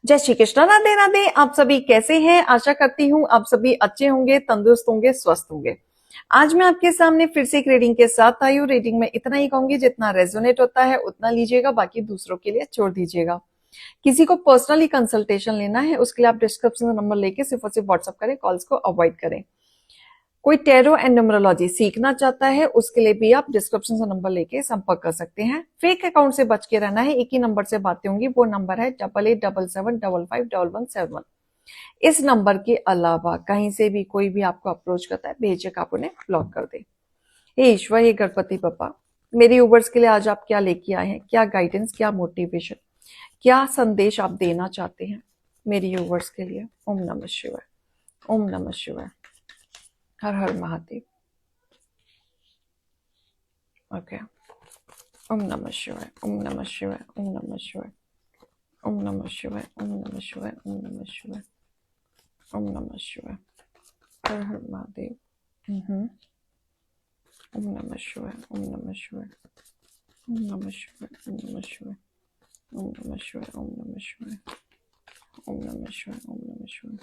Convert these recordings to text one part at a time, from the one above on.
जय श्री कृष्ण, राधे राधे। आप सभी कैसे हैं? आशा करती हूँ आप सभी अच्छे होंगे, तंदुरुस्त होंगे, स्वस्थ होंगे। आज मैं आपके सामने फिर से एक रीडिंग के साथ आई हूँ। रीडिंग में इतना ही कहूंगी, जितना रेजोनेट होता है उतना लीजिएगा, बाकी दूसरों के लिए छोड़ दीजिएगा। किसी को पर्सनली कंसल्टेशन लेना है उसके लिए आप डिस्क्रिप्शन में नंबर लेके सिर्फ और सिर्फ व्हाट्सअप करें, कॉल्स को अवॉइड करें। कोई टैरो एंड न्यूमरोलॉजी सीखना चाहता है उसके लिए भी आप डिस्क्रिप्शन से नंबर लेके संपर्क कर सकते हैं। फेक अकाउंट से बच के रहना है। एक ही नंबर से बातें होंगी, वो नंबर है 8877755111। इस नंबर के अलावा कहीं से भी कोई भी आपको अप्रोच करता है, बेझिझक आप उन्हें ब्लॉक कर दे। हे ईश्वर, हे गणपति बप्पा, मेरी व्यूअर्स के लिए आज आप क्या लेके आए हैं? क्या गाइडेंस, क्या मोटिवेशन, क्या संदेश आप देना चाहते हैं मेरी व्यूअर्स के लिए? ओम नमः शिवाय, ओम नमः शिवाय, हर हर महादेव। ओके, ओम नमः शिवाय, ओम नमः शिवाय, ओम नमः शिवाय, ओम नमः शिवाय, ओम नमः शिवाय, ओम नमः शिवाय, ओम नमः शिवाय, हर हर महादेव। ओम नमः शिवाय, ओम नमः शिवाय, ओम नमः शिवाय, ओम नमः शिवाय, ओम नमः शिवाय, ओम नमः शिवाय, ओम नमः शिवाय, ओम नमः शिवाय।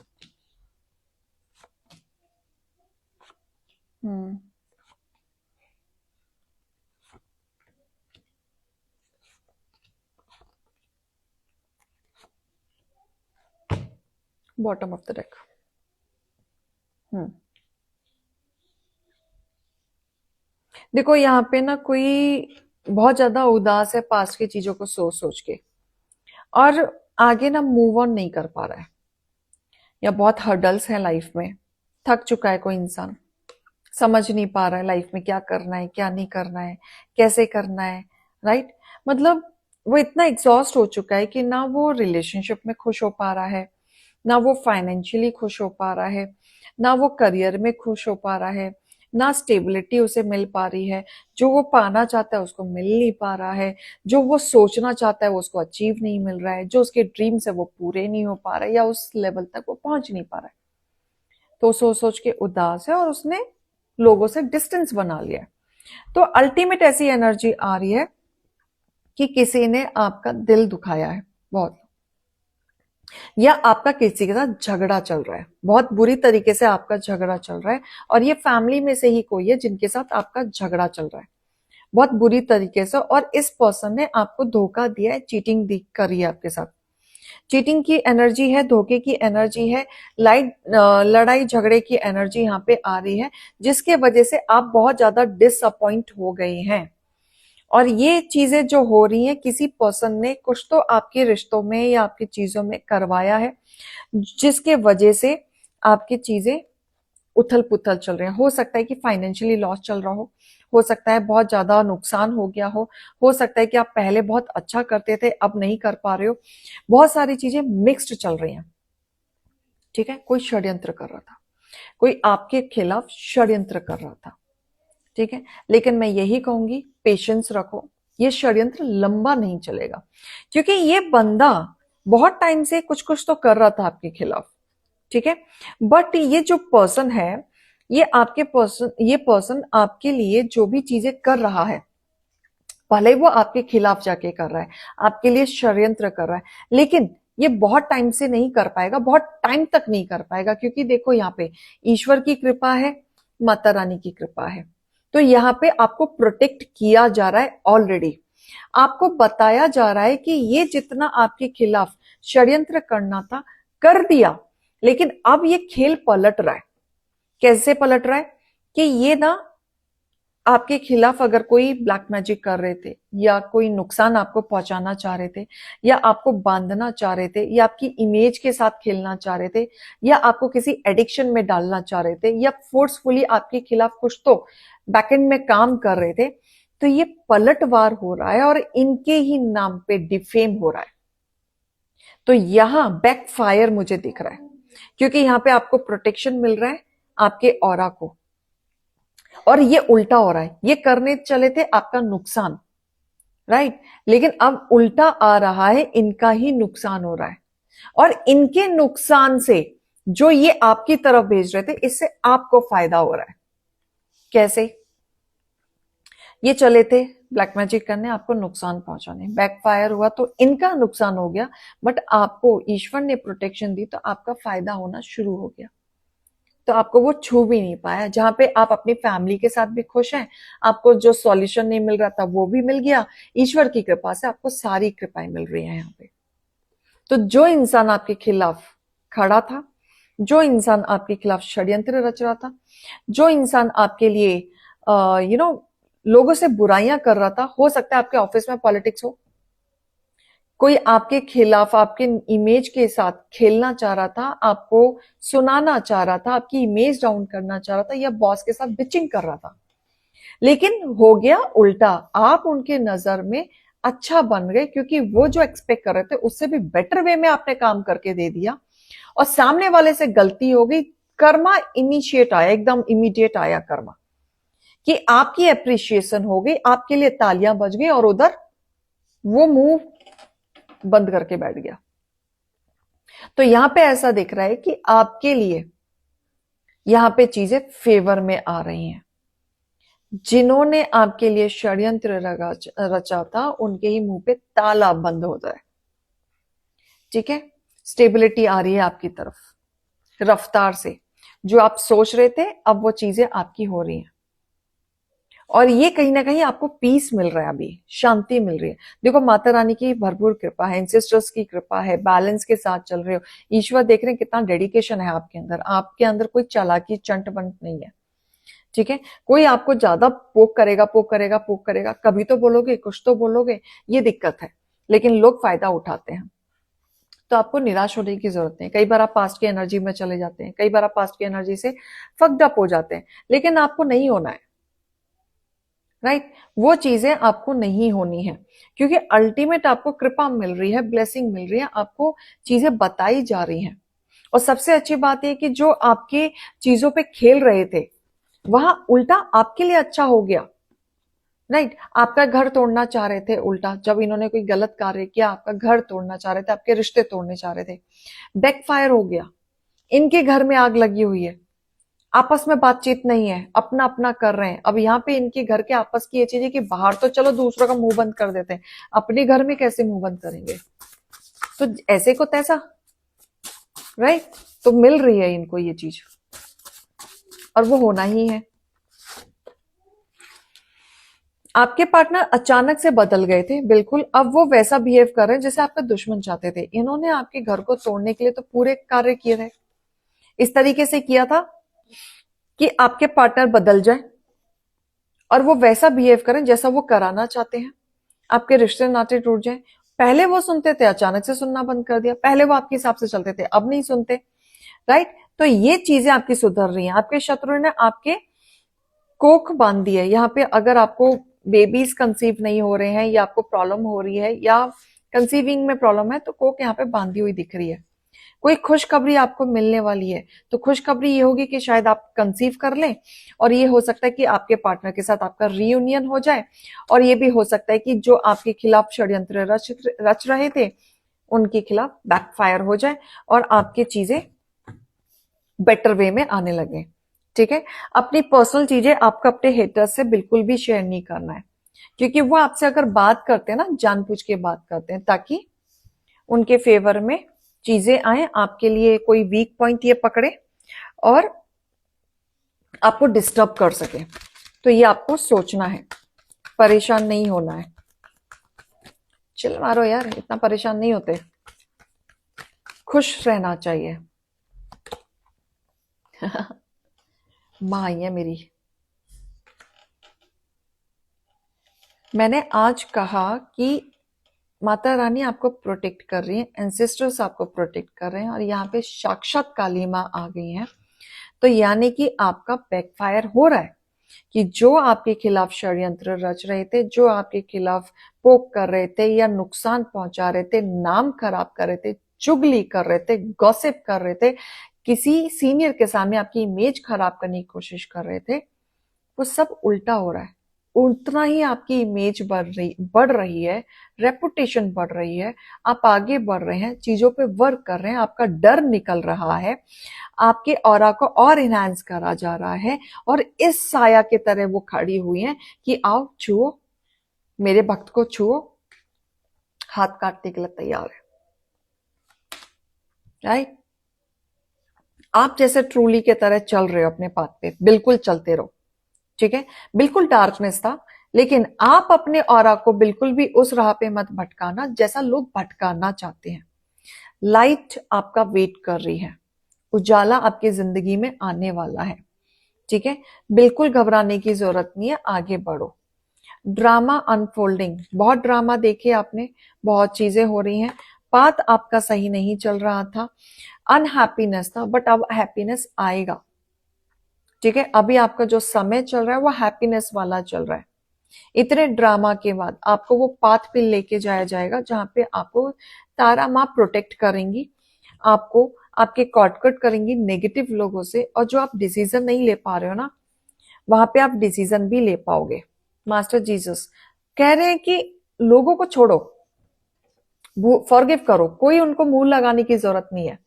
Bottom of the deck. देखो, यहाँ पे ना कोई बहुत ज्यादा उदास है पास्ट की चीजों को सोच सोच के, और आगे ना मूव ऑन नहीं कर पा रहा है, या बहुत हर्डल्स हैं लाइफ में। थक चुका है कोई इंसान, समझ नहीं पा रहा है लाइफ में क्या करना है, क्या नहीं करना है, कैसे करना है। राइट? मतलब वो इतना एग्जॉस्ट हो चुका है कि ना वो रिलेशनशिप में खुश हो पा रहा है, ना वो फाइनेंशियली खुश हो पा रहा है, ना वो करियर में खुश हो पा रहा है, ना स्टेबिलिटी उसे मिल पा रही है। जो वो पाना चाहता है उसको मिल नहीं पा रहा है, जो वो सोचना चाहता है वो उसको अचीव नहीं मिल रहा है, जो उसके ड्रीम्स है वो पूरे नहीं हो पा रहे, या उस लेवल तक वो पहुंच नहीं पा रहा है। तो सोच सोच के उदास है और उसने लोगों से डिस्टेंस बना लिया है। तो अल्टीमेट ऐसी एनर्जी आ रही है कि किसी ने आपका दिल दुखाया है बहुत, या आपका किसी के साथ झगड़ा चल रहा है, बहुत बुरी तरीके से आपका झगड़ा चल रहा है। और ये फैमिली में से ही कोई है जिनके साथ आपका झगड़ा चल रहा है बहुत बुरी तरीके से, और इस पर्सन ने आपको धोखा दिया है, चीटिंग करी है आपके साथ। चीटिंग की एनर्जी है, धोखे की एनर्जी है, लाइट लड़ाई झगड़े की एनर्जी यहाँ पे आ रही है, जिसके वजह से आप बहुत ज्यादा डिसअपॉइंट हो गए हैं। और ये चीजें जो हो रही हैं, किसी पर्सन ने कुछ तो आपके रिश्तों में या आपकी चीजों में करवाया है, जिसके वजह से आपकी चीजें उथल पुथल चल रहे हैं। हो सकता है कि फाइनेंशियली लॉस चल रहा हो सकता है बहुत ज्यादा नुकसान हो गया हो सकता है कि आप पहले बहुत अच्छा करते थे अब नहीं कर पा रहे हो। बहुत सारी चीजें मिक्स्ड चल रही हैं। ठीक है? कोई षड्यंत्र कर रहा था, कोई आपके खिलाफ षड्यंत्र कर रहा था। ठीक है? लेकिन मैं यही कहूंगी, पेशेंस रखो, ये षड्यंत्र लंबा नहीं चलेगा, क्योंकि ये बंदा बहुत टाइम से कुछ कुछ तो कर रहा था आपके खिलाफ। ठीक है? बट ये जो पर्सन है, ये पर्सन आपके लिए जो भी चीजें कर रहा है, भले वो आपके खिलाफ जाके कर रहा है, आपके लिए षड्यंत्र कर रहा है, लेकिन ये बहुत टाइम से नहीं कर पाएगा, बहुत टाइम तक नहीं कर पाएगा, क्योंकि देखो यहाँ पे ईश्वर की कृपा है, माता रानी की कृपा है। तो यहाँ पे आपको प्रोटेक्ट किया जा रहा है ऑलरेडी। आपको बताया जा रहा है कि ये जितना आपके खिलाफ षड्यंत्र करना था कर दिया, लेकिन अब ये खेल पलट रहा है। कैसे पलट रहा है? कि ये ना आपके खिलाफ अगर कोई ब्लैक मैजिक कर रहे थे, या कोई नुकसान आपको पहुंचाना चाह रहे थे, या आपको बांधना चाह रहे थे, या आपकी इमेज के साथ खेलना चाह रहे थे, या आपको किसी एडिक्शन में डालना चाह रहे थे, या फोर्सफुली आपके खिलाफ कुछ तो बैकएंड में काम कर रहे थे, तो ये पलटवार हो रहा है और इनके ही नाम पे डिफेम हो रहा है। तो यहां बैकफायर मुझे दिख रहा है, क्योंकि यहां पे आपको प्रोटेक्शन मिल रहा है आपके ऑरा को, और ये उल्टा हो रहा है। ये करने चले थे आपका नुकसान, राइट? लेकिन अब उल्टा आ रहा है, इनका ही नुकसान हो रहा है, और इनके नुकसान से जो ये आपकी तरफ भेज रहे थे, इससे आपको फायदा हो रहा है। कैसे? ये चले थे ब्लैक मैजिक करने, आपको नुकसान पहुंचाने। बैकफायर हुआ तो इनका नुकसान हो गया, बट आपको ईश्वर ने प्रोटेक्शन दी तो आपका फायदा होना शुरू हो गया। तो आपको वो छू भी नहीं पाया। जहां पे आप अपनी फैमिली के साथ भी खुश हैं, आपको जो सॉल्यूशन नहीं मिल रहा था वो भी मिल गया। ईश्वर की कृपा से आपको सारी कृपाएं मिल रही हैं यहाँ पे। तो जो इंसान आपके खिलाफ खड़ा था, जो इंसान आपके खिलाफ षड्यंत्र रच रहा था, जो इंसान आपके लिए लोगों से बुराइयां कर रहा था, हो सकता है आपके ऑफिस में पॉलिटिक्स हो, कोई आपके खिलाफ आपके इमेज के साथ खेलना चाह रहा था, आपको सुनाना चाह रहा था, आपकी इमेज डाउन करना चाह रहा था, या बॉस के साथ बिचिंग कर रहा था, लेकिन हो गया उल्टा। आप उनके नजर में अच्छा बन गए, क्योंकि वो जो एक्सपेक्ट कर रहे थे उससे भी बेटर वे में आपने काम करके दे दिया, और सामने वाले से गलती हो गई। कर्मा इनिशिएट आया, एकदम इमीडिएट आया कर्मा, कि आपकी एप्रिशिएशन हो गई, आपके लिए तालियां बज गई, और उधर वो मुंह बंद करके बैठ गया। तो यहां पे ऐसा दिख रहा है कि आपके लिए यहां पे चीजें फेवर में आ रही हैं। जिन्होंने आपके लिए षड्यंत्र रचा था, उनके ही मुंह पे ताला बंद होता है। ठीक है, स्टेबिलिटी आ रही है आपकी तरफ रफ्तार से। जो आप सोच रहे थे, अब वो चीजें आपकी हो रही हैं, और ये कहीं ना कहीं आपको पीस मिल रहा है, अभी शांति मिल रही है। देखो, माता रानी की भरपूर कृपा है, एंसेस्टर्स की कृपा है, बैलेंस के साथ चल रहे हो। ईश्वर देख रहे हैं कितना डेडिकेशन है आपके अंदर। आपके अंदर कोई चालाकी चंट बंट नहीं है। ठीक है, कोई आपको ज्यादा पोक करेगा, पोक करेगा, पोक करेगा, कभी तो बोलोगे, कुछ तो बोलोगे, ये दिक्कत है। लेकिन लोग फायदा उठाते हैं, तो आपको निराश होने की जरूरत नहीं। कई बार आप पास्ट की एनर्जी में चले जाते हैं, कई बार आप पास्ट की एनर्जी से फक्ड अप हो जाते हैं, लेकिन आपको नहीं होना है। राइट, वो चीजें आपको नहीं होनी है, क्योंकि अल्टीमेट आपको कृपा मिल रही है, ब्लेसिंग मिल रही है, आपको चीजें बताई जा रही हैं। और सबसे अच्छी बात यह कि जो आपके चीजों पे खेल रहे थे, वहां उल्टा आपके लिए अच्छा हो गया। राइट, आपका घर तोड़ना चाह रहे थे, उल्टा जब इन्होंने कोई गलत कार्य किया, आपका घर तोड़ना चाह रहे थे, आपके रिश्ते तोड़ने चाह रहे थे, बैकफायर हो गया। इनके घर में आग लगी हुई है, आपस में बातचीत नहीं है, अपना अपना कर रहे हैं। अब यहाँ पे इनके घर के आपस की ये चीज है कि बाहर तो चलो दूसरों का मुंह बंद कर देते हैं, अपने घर में कैसे मुंह बंद करेंगे? तो ऐसे को तैसा। राइट, तो मिल रही है इनको ये चीज, और वो होना ही है। आपके पार्टनर अचानक से बदल गए थे, बिल्कुल अब वो वैसा बिहेव कर रहे हैं जैसे आपका दुश्मन चाहते थे। इन्होंने आपके घर को तोड़ने के लिए तो पूरे कार्य किए थे, इस तरीके से किया था कि आपके पार्टनर बदल जाए और वो वैसा बिहेव करें जैसा वो कराना चाहते हैं, आपके रिश्ते नाते टूट जाए। पहले वो सुनते थे, अचानक से सुनना बंद कर दिया। पहले वो आपके हिसाब से चलते थे, अब नहीं सुनते। राइट, तो ये चीजें आपकी सुधर रही हैं। आपके शत्रु ने आपके कोख बांध दी है। यहाँ पे अगर आपको बेबीज कंसीव नहीं हो रहे हैं, या आपको प्रॉब्लम हो रही है, या कंसीविंग में प्रॉब्लम है, तो कोख यहाँ पे बांधी हुई दिख रही है। कोई खुशखबरी आपको मिलने वाली है, तो खुशखबरी ये होगी कि शायद आप कंसीव कर लें, और ये हो सकता है कि आपके पार्टनर के साथ आपका रीयूनियन हो जाए, और ये भी हो सकता है कि जो आपके खिलाफ षड्यंत्र रच रहे थे, उनके खिलाफ बैकफायर हो जाए और आपकी चीजें बेटर वे में आने लगे। ठीक है, अपनी पर्सनल चीजें आपको अपने हेटर्स से बिल्कुल भी शेयर नहीं करना है, क्योंकि वो आपसे अगर बात करते हैं ना, जानबूझ के बात करते हैं ताकि उनके फेवर में चीजें आए, आपके लिए कोई वीक पॉइंट ये पकड़े और आपको डिस्टर्ब कर सके। तो ये आपको सोचना है, परेशान नहीं होना है। चिल मारो यार, इतना परेशान नहीं होते, खुश रहना चाहिए। माँ आई है मेरी। मैंने आज कहा कि माता रानी आपको प्रोटेक्ट कर रही है, एंसेस्टर्स आपको प्रोटेक्ट कर रहे हैं, और यहाँ पे साक्षात काली माँ आ गई हैं। तो यानी कि आपका बैकफायर हो रहा है, कि जो आपके खिलाफ षड्यंत्र रच रहे थे, जो आपके खिलाफ पोक कर रहे थे, या नुकसान पहुंचा रहे थे, नाम खराब कर रहे थे, चुगली कर रहे थे, गॉसिप कर रहे थे, किसी सीनियर के सामने आपकी इमेज खराब करने की कोशिश कर रहे थे, वो सब उल्टा हो रहा है। उतना ही आपकी इमेज बढ़ रही है, रेपुटेशन बढ़ रही है, आप आगे बढ़ रहे हैं, चीजों पे वर्क कर रहे हैं, आपका डर निकल रहा है, आपके ऑरा को और इनहांस करा जा रहा है, और इस साया के तरह वो खड़ी हुई हैं कि आओ छुओ, मेरे भक्त को छुओ, हाथ काटने के लिए तैयार है। राइट? आप जैसे ट्रूली के तरह चल रहे हो अपने पाथ पे, बिल्कुल चलते रहो। ठीक है? बिल्कुल डार्कनेस था, लेकिन आप अपने ऑरा को बिल्कुल भी उस राह पे मत भटकाना जैसा लोग भटकाना चाहते हैं। लाइट आपका वेट कर रही है, उजाला आपकी जिंदगी में आने वाला है। ठीक है? बिल्कुल घबराने की जरूरत नहीं है, आगे बढ़ो। ड्रामा अनफोल्डिंग, बहुत ड्रामा देखे आपने, बहुत चीजें हो रही हैं, पाथ आपका सही नहीं चल रहा था, अनहैप्पीनेस था, बट अब हैप्पीनेस आएगा। ठीक है? अभी आपका जो समय चल रहा है वो हैप्पीनेस वाला चल रहा है। इतने ड्रामा के बाद आपको वो पाथ पे लेके जाया जाएगा जहां पे आपको तारा माँ प्रोटेक्ट करेंगी, आपको आपके कॉट कट करेंगी नेगेटिव लोगों से, और जो आप डिसीजन नहीं ले पा रहे हो ना, वहां पे आप डिसीजन भी ले पाओगे। मास्टर जीसस कह रहे हैं कि लोगों को छोड़ो, फॉरगिव करो, कोई उनको मुंह लगाने की जरूरत नहीं है।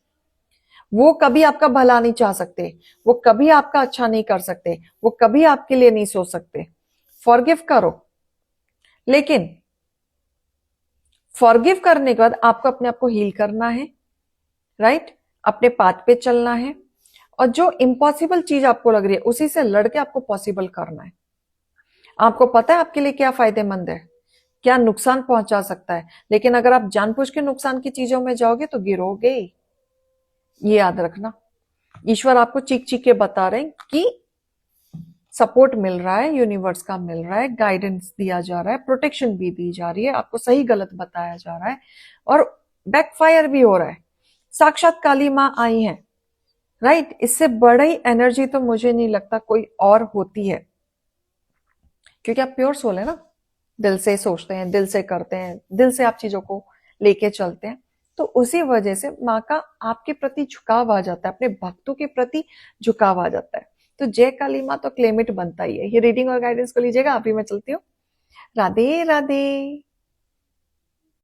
वो कभी आपका भला नहीं चाह सकते, वो कभी आपका अच्छा नहीं कर सकते, वो कभी आपके लिए नहीं सोच सकते। फॉरगिव करो, लेकिन फॉरगिव करने के बाद आपको अपने आप को हील करना है। राइट? अपने पाथ पे चलना है, और जो इम्पॉसिबल चीज आपको लग रही है उसी से लड़के आपको पॉसिबल करना है। आपको पता है आपके लिए क्या फायदेमंद है, क्या नुकसान पहुंचा सकता है, लेकिन अगर आप जानबूझ के नुकसान की चीजों में जाओगे तो गिरोगे। ये याद रखना। ईश्वर आपको चीख चीख के बता रहे हैं कि सपोर्ट मिल रहा है, यूनिवर्स का मिल रहा है, गाइडेंस दिया जा रहा है, प्रोटेक्शन भी दी जा रही है, आपको सही गलत बताया जा रहा है, और बैकफायर भी हो रहा है। साक्षात काली माँ आई है। राइट? इससे बड़ी एनर्जी तो मुझे नहीं लगता कोई और होती है, क्योंकि आप प्योर सोल है ना, दिल से सोचते हैं, दिल से करते हैं, दिल से आप चीजों को लेके चलते हैं, तो उसी वजह से माँ का आपके प्रति झुकाव आ जाता है, अपने भक्तों के प्रति झुकाव आ जाता है। तो जय काली माँ तो क्लेम इट बनता ही है। ये रीडिंग और गाइडेंस को लीजिएगा, अभी मैं चलती हूँ। राधे राधे।